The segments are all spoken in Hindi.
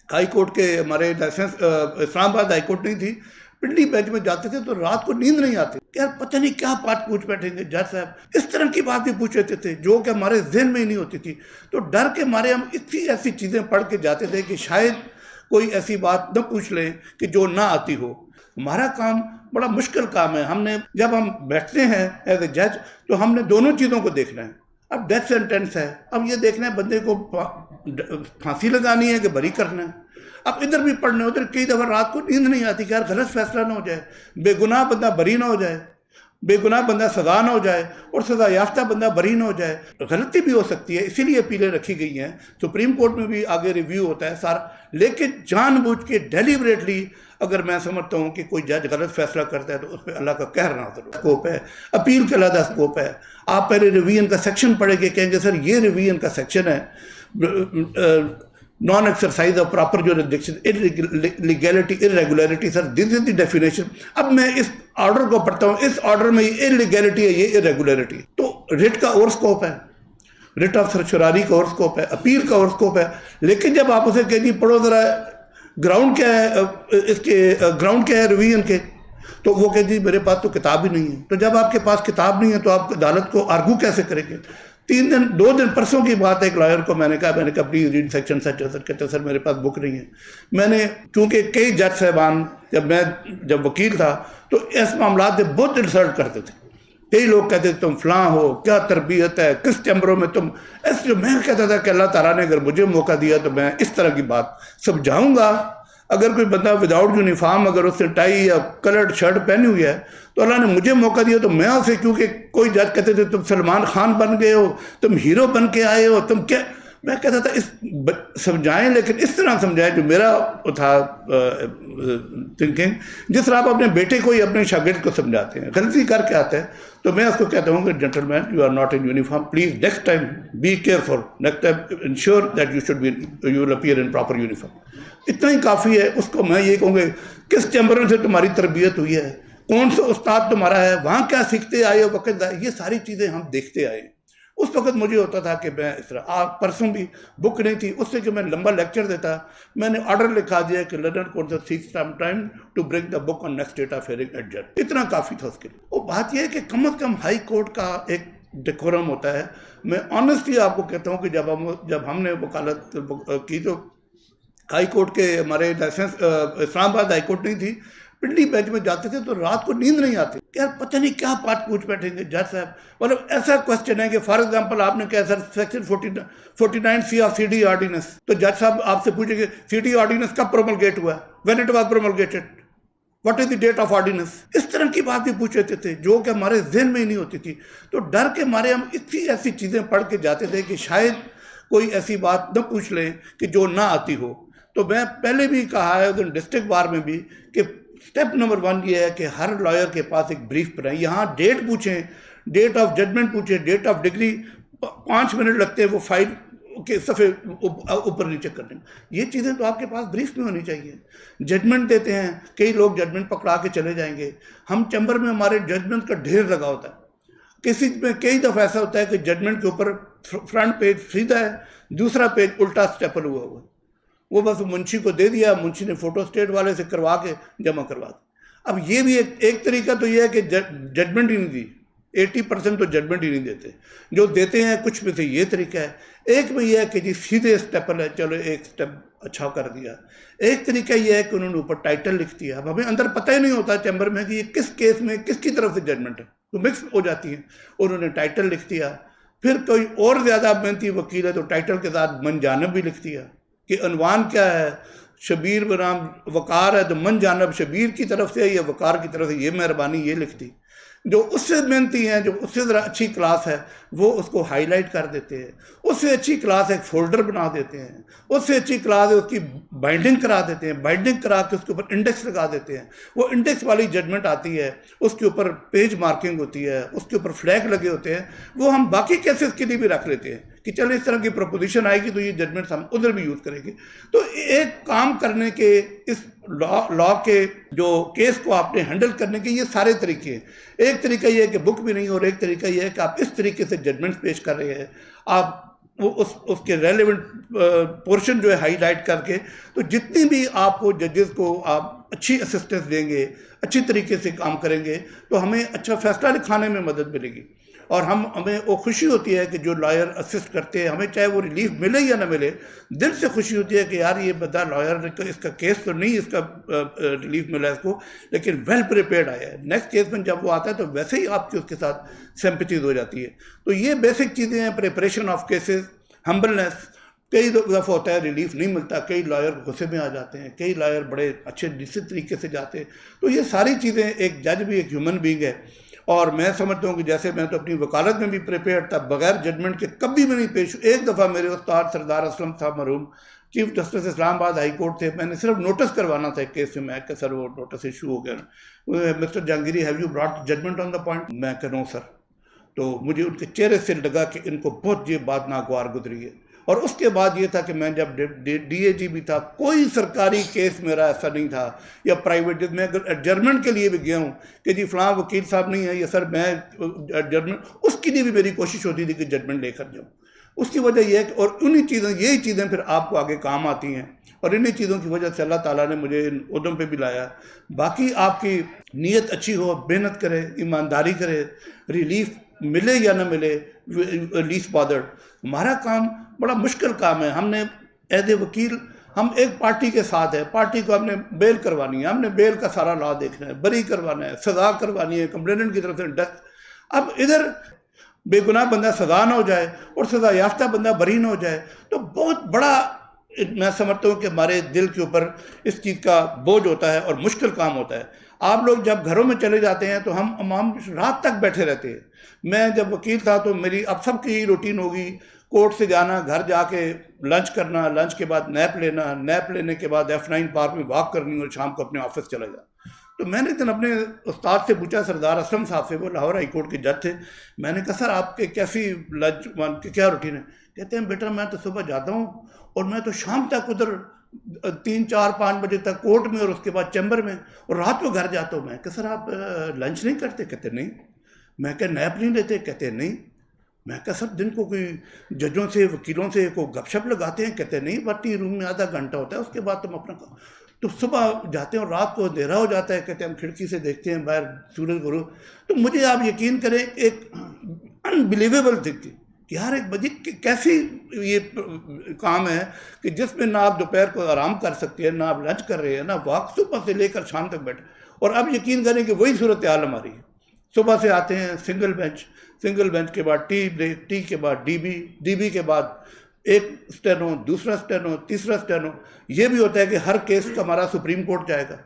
हाई कोर्ट के हमारे लाइसेंस इस्लामाबाद हाई कोर्ट नहीं थी, पिंडी बेंच में जाते थे तो रात को नींद नहीं आती, यार पता नहीं क्या बात पूछ बैठेंगे जज साहब। इस तरह की बात भी पूछ लेते थे जो कि हमारे जहन में ही नहीं होती थी। तो डर के मारे हम इतनी ऐसी चीज़ें पढ़ के जाते थे कि शायद कोई ऐसी बात न पूछ लें कि जो ना आती हो। हमारा काम बड़ा मुश्किल काम है। हमने जब हम बैठते हैं एज ए जज तो हमने दोनों चीज़ों को देखना है। अब डेथ सेंटेंस है, अब ये देखना है बंदे को फांसी लगानी है कि बरी करना है। अब इधर भी पढ़ना, उधर कई दफ़ा रात को नींद नहीं आती कि यार गलत फैसला ना हो जाए, बेगुनाह बंदा बरी ना हो जाए, बेगुनाह बंदा सजा ना हो जाए और सजा याफ्ता बंदा बरी ना हो जाए। गलती भी हो सकती है, इसीलिए अपीलें रखी गई हैं। सुप्रीम कोर्ट में भी आगे रिव्यू होता है सारा, लेकिन जानबूझ के डेलिबरेटली अगर मैं समझता हूँ कि कोई जज गलत फैसला करता है तो उस पर अल्लाह का कहर ना स्कोप है। अपील का अलग स्कोप है। आप पहले रिवीजन का सेक्शन पढ़ेंगे, कहेंगे सर ये रिवीजन का सेक्शन है, non exercise of proper jurisdiction, illegality, irregularity, sir this is the definition. अब मैं इस ऑर्डर को पढ़ता हूँ, इस ऑर्डर में ये इलीगैलिटी है, ये इरेगुलरिटी। तो रिट का और स्कोप है, रिट ऑफ सर्चरारी का और स्कोप है, अपील का और स्कोप है। लेकिन जब आप उसे कहेंगे पढ़ो जरा ग्राउंड क्या है, इसके ग्राउंड क्या है रिवीजन के, तो वो कहेगी मेरे पास तो किताब ही नहीं है। तो जब आपके पास किताब नहीं है तो आप अदालत को आर्गू कैसे करेंगे? 2 दिन परसों की बात है, एक लॉयर को मैंने कहा please read section such. Sir कहते सर मेरे पास बुक नहीं है। मैंने क्योंकि कई जज साहबान जब वकील था तो इस मामला से बहुत इंसल्ट करते थे। कई लोग कहते थे तुम फलां हो, क्या तरबियत है, किस चैम्बरों में तुम ऐसे। जो मैं कहता था कि अल्लाह ताला ने अगर मुझे मौका दिया तो मैं इस तरह की बात समझाऊंगा। अगर कोई बंदा विदाउट यूनिफॉर्म, अगर उसने टाई या कलर्ड शर्ट पहनी हुई है तो अल्लाह ने मुझे मौका दिया तो मैं उसे, क्योंकि कोई जज कहते थे तुम सलमान खान बन गए हो, तुम हीरो बन के आए हो, तुम क्या, मैं कहता था इस समझाएं लेकिन इस तरह समझाएं जो मेरा था थिंकिंग, जिस तरह आप अपने बेटे को ही अपने शागिर्द को समझाते हैं। गलती करके आता है तो मैं उसको कहता हूँ कि gentleman you are not in uniform, please next time be careful, next time ensure that you will appear in proper uniform. इतना ही काफ़ी है। उसको मैं ये कहूँगा किस चैम्बर से तुम्हारी तरबियत हुई है, कौन सा उस्ताद तुम्हारा है, वहाँ क्या सीखते आए हो, वक्त ये सारी चीज़ें हम देखते आए। उस वक्त मुझे होता था कि मैं इस तरह परसों भी बुक नहीं थी, उससे कि मैं लंबा लेक्चर देता, मैंने ऑर्डर लिखा दिया कि London court seeks some time to bring the book on next date of hearing at जज। इतना काफ़ी था उसके लिए। वो बात यह है कि कम अज़ कम हाई कोर्ट का एक डेकोरम होता है। मैं ऑनेस्टली आपको कहता हूँ कि जब हमने वकालत की तो हाई कोर्ट के हमारे लाइसेंस इस्लामाबाद हाई कोर्ट नहीं थी, पिंडी बेंच में जाते थे तो रात को नींद नहीं आती, यार पता नहीं क्या बात पूछ बैठेंगे जज साहब। मतलब ऐसा क्वेश्चन है कि फॉर एग्जांपल आपने कहा sir section 49 C of CD ordinance, तो जज साहब आपसे पूछेंगे सीडी ऑर्डिनेंस कब प्रोमलगेट हुआ, when it was promulgated, what is the date of ordinance. इस तरह की बात भी पूछ लेते थे जो कि हमारे जहन में ही नहीं होती थी। तो डर के मारे हम इतनी ऐसी चीज़ें पढ़ के जाते थे कि शायद कोई ऐसी बात न पूछ लें कि जो ना आती हो। तो मैं पहले भी कहा है उधर डिस्ट्रिक्ट बार में भी कि स्टेप नंबर 1 ये है कि हर लॉयर के पास एक ब्रीफ बनाए। यहाँ डेट पूछें, डेट ऑफ जजमेंट पूछें, डेट ऑफ डिग्री, 5 मिनट लगते हैं वो फाइल के सफ़े ऊपर नीचे करने में। ये चीज़ें तो आपके पास ब्रीफ में होनी चाहिए। जजमेंट देते हैं, कई लोग जजमेंट पकड़ा के चले जाएंगे। हम चैम्बर में हमारे जजमेंट का ढेर लगा होता है। किसी में कई दफ़ा ऐसा होता है कि जजमेंट के ऊपर फ्रंट पेज सीधा है, दूसरा पेज उल्टा स्टेपल हुआ हुआ है। वो बस मुंशी को दे दिया, मुंशी ने फोटो स्टेट वाले से करवा के जमा करवा दिया। अब ये भी एक तरीका तो ये है कि जजमेंट ही नहीं दी, 80% तो जजमेंट ही नहीं देते। जो देते हैं कुछ में से ये तरीका है। एक में यह है कि जी सीधे स्टेपल है, चलो एक स्टेप अच्छा कर दिया। एक तरीका यह है कि उन्होंने ऊपर टाइटल लिख दिया। अब हमें अंदर पता ही नहीं होता चैम्बर में कि ये किस केस में किसकी तरफ से जजमेंट है, तो मिक्स हो जाती है। उन्होंने टाइटल लिख दिया। फिर कोई और ज़्यादा मेहनती वकील है तो टाइटल के साथ मन जानब भी लिख दिया कि अनवान क्या है, शबीर बनाम वकार है तो मन जानब शबीर की तरफ से या वकार की तरफ से ये मेहरबानी ये लिख दी। जो उससे मेहनती हैं, जो उससे ज़रा अच्छी क्लास है, वो उसको हाईलाइट कर देते हैं। उससे अच्छी क्लास एक फोल्डर बना देते हैं। उससे अच्छी क्लास है उसकी बाइंडिंग करा देते हैं। बाइंडिंग करा के उसके ऊपर इंडेक्स लगा देते हैं। वो इंडेक्स वाली जजमेंट आती है, उसके ऊपर पेज मार्किंग होती है, उसके ऊपर फ्लैग लगे होते हैं। वो हम बाकी केसेस के लिए भी रख लेते हैं कि चलो इस तरह की प्रपोजिशन आएगी तो ये जजमेंट हम उधर भी यूज़ करेंगे। तो एक काम करने के, इस लॉ के जो केस को आपने हैंडल करने के ये सारे तरीके हैं। एक तरीका ये है कि बुक भी नहीं, और एक तरीका ये है कि आप इस तरीके से जजमेंट्स पेश कर रहे हैं। आप वो उसके रेलेवेंट पोर्शन जो है हाईलाइट करके, तो जितनी भी आपको जजेस को आप अच्छी असिस्टेंस देंगे, अच्छी तरीके से काम करेंगे, तो हमें अच्छा फैसला लिखाने में मदद मिलेगी। और हमें वो खुशी होती है कि जो लॉयर असिस्ट करते हैं, हमें चाहे वो रिलीफ मिले या ना मिले, दिल से खुशी होती है कि यार ये बंदा लॉयर, इसका केस तो नहीं, इसका रिलीफ मिला इसको, लेकिन वेल प्रिपेयर्ड आया है। नेक्स्ट केस में जब वो आता है तो वैसे ही आपकी उसके साथ सिंपैथी हो जाती है। तो ये बेसिक चीज़ें हैं, प्रिपरेशन ऑफ केसेस, हम्बलनेस। कई दफ़ा होता है रिलीफ नहीं मिलता, कई लॉयर गुस्से में आ जाते हैं, कई लॉयर बड़े अच्छे निश्चित तरीके से जाते हैं। तो ये सारी चीज़ें, एक जज भी एक ह्यूमन बीइंग है, और मैं समझता हूँ कि जैसे मैं तो अपनी वकालत में भी प्रिपेयर था, बगैर जजमेंट के कभी भी नहीं पेश। एक दफ़ा मेरे उस्ताद सरदार असलम साहब मरहूम chief justice Islamabad high court थे, मैंने सिर्फ नोटिस करवाना था एक केस में, मैं कि सर वो नोटिस इशू हो गया, mister Jahangiri have you brought judgment on the point, मैं कह नो सर। तो मुझे उनके चेहरे से लगा कि इनको बहुत ये बात नागवार गुजरी है। और उसके बाद ये था कि मैं जब डीएजी भी था, कोई सरकारी केस मेरा ऐसा नहीं था या प्राइवेट, मैं अगर एडजर्मेंट के लिए भी गया हूँ कि जी फलां वकील साहब नहीं है या सर मैं एडजर्मेंट, उसके लिए भी मेरी कोशिश होती थी कि जजमेंट लेकर जाऊँ। उसकी वजह यह है कि, और उन्हीं चीज़ें, यही चीज़ें फिर आपको आगे काम आती हैं, और इन्हीं चीज़ों की वजह से अल्लाह ताला ने मुझे इन उद्यम पे भी लाया। बाकी आपकी नीयत अच्छी हो, मेहनत करें, ईमानदारी करें, रिलीफ मिले या ना मिले, लीस्ट बॉदर्ड। हमारा काम बड़ा मुश्किल काम है। हमने एज ए वकील, हम एक पार्टी के साथ है, पार्टी को हमने बेल करवानी है, हमने बेल का सारा लॉ देखना है, बरी करवाना है, सजा करवानी है, कंप्लेनेंट की तरफ से डेथ। अब इधर बेगुनाह बंदा सजा ना हो जाए और सजा याफ्ता बंदा बरी ना हो जाए, तो बहुत बड़ा, मैं समझता हूँ कि हमारे दिल के ऊपर इस चीज़ का बोझ होता है और मुश्किल काम होता है। आप लोग जब घरों में चले जाते हैं तो हम रात तक बैठे रहते हैं। मैं जब वकील था तो मेरी अब सबकी रूटीन होगी, कोर्ट से जाना, घर जाके लंच करना, लंच के बाद नैप लेना, नैप लेने के बाद F9 पार्क में वॉक करनी और शाम को अपने ऑफिस चला जाना। तो मैंने एक दिन अपने उस्ताद से पूछा, सरदार असलम साहब से, वो लाहौर हाई कोर्ट के जज थे, मैंने कहा सर आपके कैसी लंच क्या रूटीन है? कहते हैं बेटा मैं तो सुबह जाता हूँ और मैं तो शाम तक उधर 3, 4, 5 बजे तक कोर्ट में और उसके बाद चैम्बर में, और रात को घर जाता हूँ। मैं कहा सर आप लंच नहीं करते? कहते नहीं। मैं क्या नैप नहीं लेते? कहते नहीं। मैं कहा सर दिन को कोई जजों से, वकीलों से को गपशप लगाते हैं? कहते नहीं, पार्टी रूम में आधा घंटा होता है, उसके बाद तुम अपना, तो सुबह जाते हैं और रात को अंधेरा हो जाता है। कहते हैं हम खिड़की से देखते हैं बाहर सूरज गुरूब। तो मुझे आप यकीन करें, एक अनबिलीवेबल थिंग कि यार एक बजी कैसी ये काम है कि जिसमें ना आप दोपहर को आराम कर सकते हैं, ना आप लंच कर रहे हैं, ना वॉक, सुबह से लेकर शाम तक बैठे। और अब यकीन करें कि वही सूरत हाल हमारी है। सुबह से आते हैं सिंगल बेंच के बाद टी ब्रेक, टी के बाद डीबी के बाद एक स्टेनो, दूसरा स्टेनो, तीसरा स्टेनो। ये भी होता है कि हर केस का हमारा सुप्रीम कोर्ट जाएगा।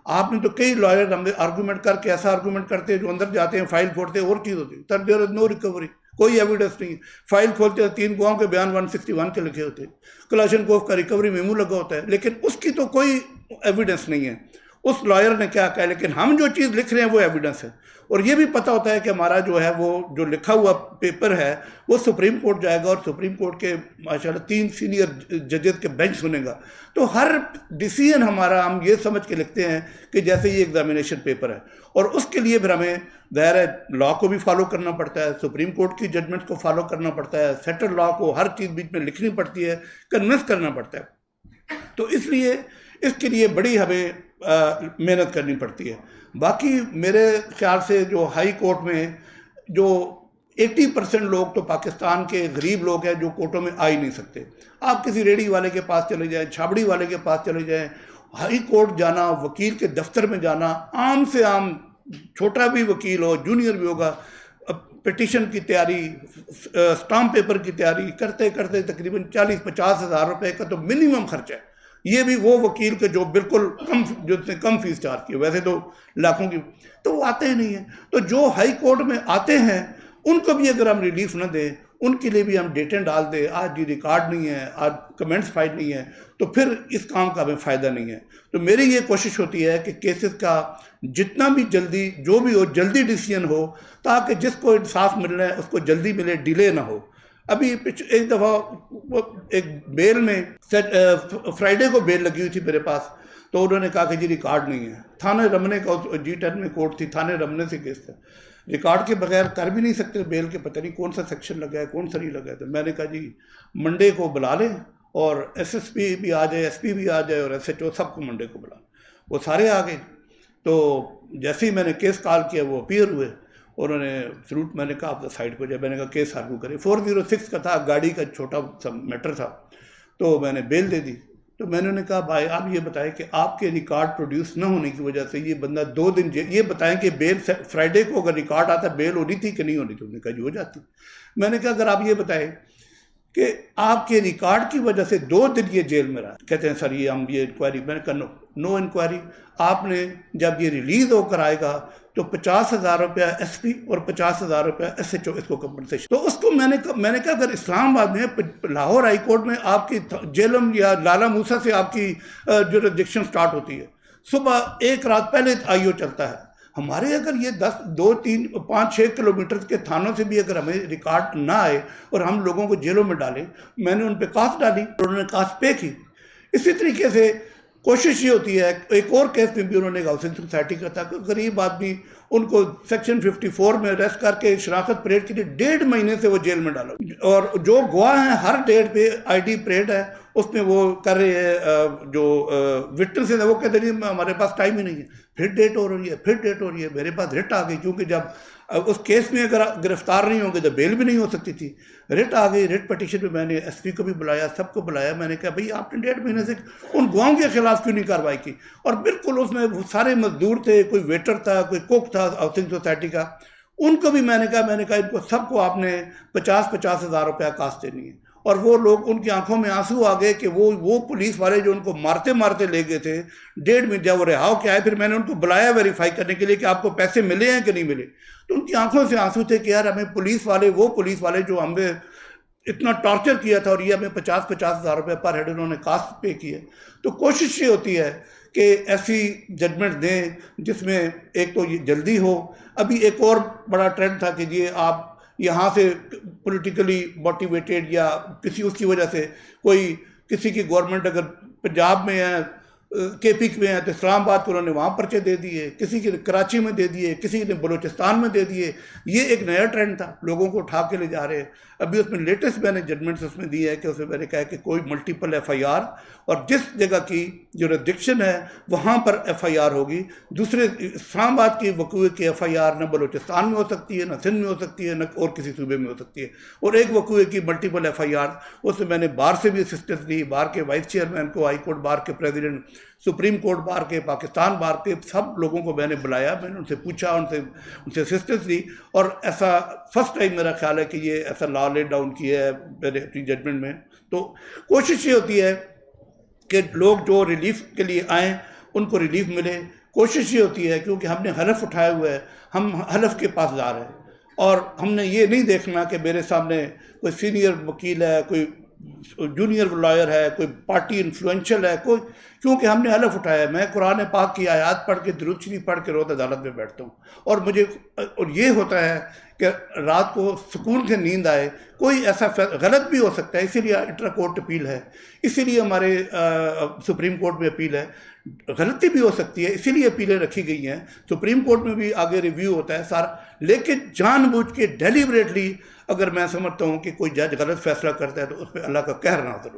आपने तो कई लॉयर हमें आर्गूमेंट करके ऐसा आर्गूमेंट करते हैं, जो अंदर जाते हैं फाइल फोड़ते हैं, और चीज़ होती है, sir there is no recovery, कोई एविडेंस नहीं। फाइल खोलते हैं, 3 गवाहों के बयान 161 के लिखे होते हैं, कलाशनकोव का रिकवरी मेमो लगा होता है, लेकिन उसकी तो कोई एविडेंस नहीं है उस लॉयर ने क्या कहा। लेकिन हम जो चीज़ लिख रहे हैं वो एविडेंस है, और ये भी पता होता है कि हमारा जो है वो जो लिखा हुआ पेपर है वो सुप्रीम कोर्ट जाएगा, और सुप्रीम कोर्ट के माशाल्लाह 3 सीनियर जजेस के बेंच सुनेगा। तो हर डिसीजन हमारा हम ये समझ के लिखते हैं कि जैसे ये एग्जामिनेशन पेपर है, और उसके लिए फिर हमें ज़ाहिर है लॉ को भी फॉलो करना पड़ता है, सुप्रीम कोर्ट की जजमेंट को फॉलो करना पड़ता है, सेटल लॉ को हर चीज़ बीच में लिखनी पड़ती है, कन्विंस करना पड़ता है। तो इसलिए इसके लिए बड़ी हमें मेहनत करनी पड़ती है। बाकी मेरे ख्याल से जो हाई कोर्ट में जो 80% लोग तो पाकिस्तान के गरीब लोग हैं जो कोर्टों में आ ही नहीं सकते। आप किसी रेडी वाले के पास चले जाएं, छाबड़ी वाले के पास चले जाएं, हाई कोर्ट जाना, वकील के दफ्तर में जाना, आम से आम छोटा भी वकील हो, जूनियर भी होगा, पिटिशन की तैयारी, स्टाम्प पेपर की तैयारी करते करते तकरीबन 40-50 हज़ार रुपये का तो मिनिमम खर्चा है। ये भी वो वकील के जो बिल्कुल कम, जो कम फीस चार्ज की, वैसे तो लाखों की, तो वो आते ही नहीं है। तो जो हाई कोर्ट में आते हैं उनको भी अगर हम रिलीफ न दें, उनके लिए भी हम डेटें डाल दें, आज ये रिकॉर्ड नहीं है, आज कमेंट्स फाइल नहीं है, तो फिर इस काम का हमें फ़ायदा नहीं है। तो मेरी ये कोशिश होती है कि केसेस का जितना भी जल्दी, जो भी हो, जल्दी डिसीजन हो, ताकि जिसको इंसाफ मिलना है उसको जल्दी मिले, डिले ना हो। अभी एक दफ़ा एक बेल में फ्राइडे को बेल लगी हुई थी मेरे पास, तो उन्होंने कहा कि जी रिकॉर्ड नहीं है। थाने रमने का G10 में कोर्ट थी, थाने रमने से केस था, रिकॉर्ड के बगैर कर भी नहीं सकते बेल के, पता नहीं कौन सा सेक्शन लगा है कौन सा नहीं लगा है। तो मैंने कहा जी मंडे को बुला लें और SSP भी आ जाए, SP भी आ जाए और SHO सबको मंडे को बुला। वो सारे आ गए। तो जैसे ही मैंने केस कॉल किया वो अपीयर हुए, उन्होंने सलूट, मैंने कहा आप साइड को जाए, मैंने कहा केस आर्गू करें। 406 का था, गाड़ी का छोटा सा मैटर था, तो मैंने बेल दे दी। तो मैंने उन्हें कहा भाई आप ये बताएं कि आपके रिकॉर्ड प्रोड्यूस न होने की वजह से ये बंदा 2 दिन ये बताएं कि बेल फ्राइडे को अगर रिकॉर्ड आता बेल होनी थी कि नहीं होनी थी। उन्होंने कहा जी हो जाती। मैंने कहा अगर आप ये बताएं कि आपके रिकॉर्ड की वजह से 2 दिन ये जेल में रहा। कहते हैं सर ये हम ये इंक्वायरी, मैंने कहा नो इंक्वायरी। आपने जब ये रिलीज होकर आएगा तो 50,000 रुपया SP और 50,000 रुपया SHO इसको कंपनसेशन। तो उसको मैंने कहा अगर इस्लामाबाद में लाहौर हाई कोर्ट में आपकी जेलम या लाला मूसा से आपकी जुरिस्डिक्शन स्टार्ट होती है, सुबह एक रात पहले IO चलता है। हमारे अगर ये 10, 2, 3, 5, 6 किलोमीटर के थानों से भी अगर हमें रिकॉर्ड ना आए और हम लोगों को जेलों में डालें, मैंने उन पर कास्ट डाली, उन्होंने कास्ट पे की। इसी तरीके से कोशिश ये होती है, एक और केस में भी उन्होंने हाउसिंग सोसाइटी का था, गरीब आदमी, उनको सेक्शन 54 में अरेस्ट करके शराकत परेड के लिए 1.5 महीने से वो जेल में डाला। और जो गवाह हैं हर डेट पे ID परेड है, उसमें वो कर रहे हैं, जो विटनेसेस है वो कहते नहीं हमारे पास टाइम ही नहीं है, फिर डेट हो रही है, फिर डेट हो रही है। मेरे पास रिट आ गई, क्योंकि जब उस केस में अगर गिरफ्तार नहीं होंगे तो बेल भी नहीं हो सकती थी। रिट आ गई, रिट पटिशन में मैंने SP को भी बुलाया, सबको बुलाया। मैंने कहा भाई आपने 1.5 महीने से उन गवाहों के खिलाफ क्यों नहीं कार्रवाई की। और बिल्कुल उसमें सारे मजदूर थे, कोई वेटर था, कोई कुक था हाउसिंग सोसाइटी का, उनको भी मैंने कहा इनको सबको आपने 50,000 रुपया कास्ट देनी है। और वो लोग, उनकी आंखों में आंसू आ गए कि वो पुलिस वाले जो उनको मारते मारते ले गए थे 1.5 महीने, जब वो रिहाव के आए फिर मैंने उनको बुलाया वेरीफाई करने के लिए कि आपको पैसे मिले हैं कि नहीं मिले, तो उनकी आंखों से आंसू थे कि यार हमें पुलिस वाले जो हमें इतना टॉर्चर किया था और ये हमें 50,000 रुपये पर हेड उन्होंने कास्ट पे किए। तो कोशिश ये होती है कि ऐसी जजमेंट दें जिसमें एक तो ये जल्दी हो। अभी एक और बड़ा ट्रेंड था कि ये आप यहाँ से पॉलिटिकली मोटिवेटेड या किसी उसकी वजह से कोई किसी की गवर्नमेंट अगर पंजाब में है, KP में है, तो इस्लामाबाद को उन्होंने वहाँ पर्चे दे दिए, किसी के कराची में दे दिए, किसी ने बलूचिस्तान में दे दिए। ये एक नया ट्रेंड था, लोगों को उठा के ले जा रहे हैं। अभी उसमें लेटेस्ट मैंने जजमेंट्स उसमें दी है कि उसमें मैंने कहा कि कोई मल्टीपल FIR, और जिस जगह की जुरिस्डिक्शन है वहाँ पर FIR होगी। दूसरे इस्लामाबाद की वकूए की FIR न बलूचिस्तान में हो सकती है, न सिंध में हो सकती है, न और किसी सूबे में हो सकती है। और एक वकूए की मल्टीपल FIR, उसमें मैंने बार से भी असिस्टेंस दी, बार के वाइस चेयरमैन को, हाई कोर्ट बार के प्रेसिडेंट, सुप्रीम कोर्ट बार के, पाकिस्तान बार के, सब लोगों को मैंने बुलाया, मैंने उनसे पूछा, उनसे असिस्टेंस दी। और ऐसा फर्स्ट टाइम मेरा ख्याल है कि ये ऐसा लॉ ले डाउन किया है मैंने अपनी जजमेंट में। तो कोशिश ये होती है कि लोग जो रिलीफ के लिए आएँ उनको रिलीफ मिले। कोशिश ये होती है, क्योंकि हमने हलफ उठाया हुआ है, हम हलफ के पास जा रहे हैं, और हमने ये नहीं देखना कि मेरे सामने कोई सीनियर वकील है, कोई जूनियर लॉयर है, कोई पार्टी इन्फ्लुएंशियल है, कोई, क्योंकि हमने हलफ उठाया। मैं कुरान पाक की आयत पढ़ के, दुरूद शरीफ पढ़ के रोज़ अदालत में बैठता हूँ, और ये होता है कि रात को सुकून से नींद आए। कोई ऐसा गलत भी हो सकता है, इसीलिए इंटर कोर्ट अपील है, इसीलिए हमारे सुप्रीम कोर्ट में अपील है। गलती भी हो सकती है, इसीलिए अपीलें रखी गई हैं। सुप्रीम कोर्ट में भी आगे रिव्यू होता है सारा, लेकिन जानबूझ के डेलिबरेटली अगर मैं समझता हूँ कि कोई जज गलत फैसला करता है तो उस पर अल्लाह का कहर ना हो।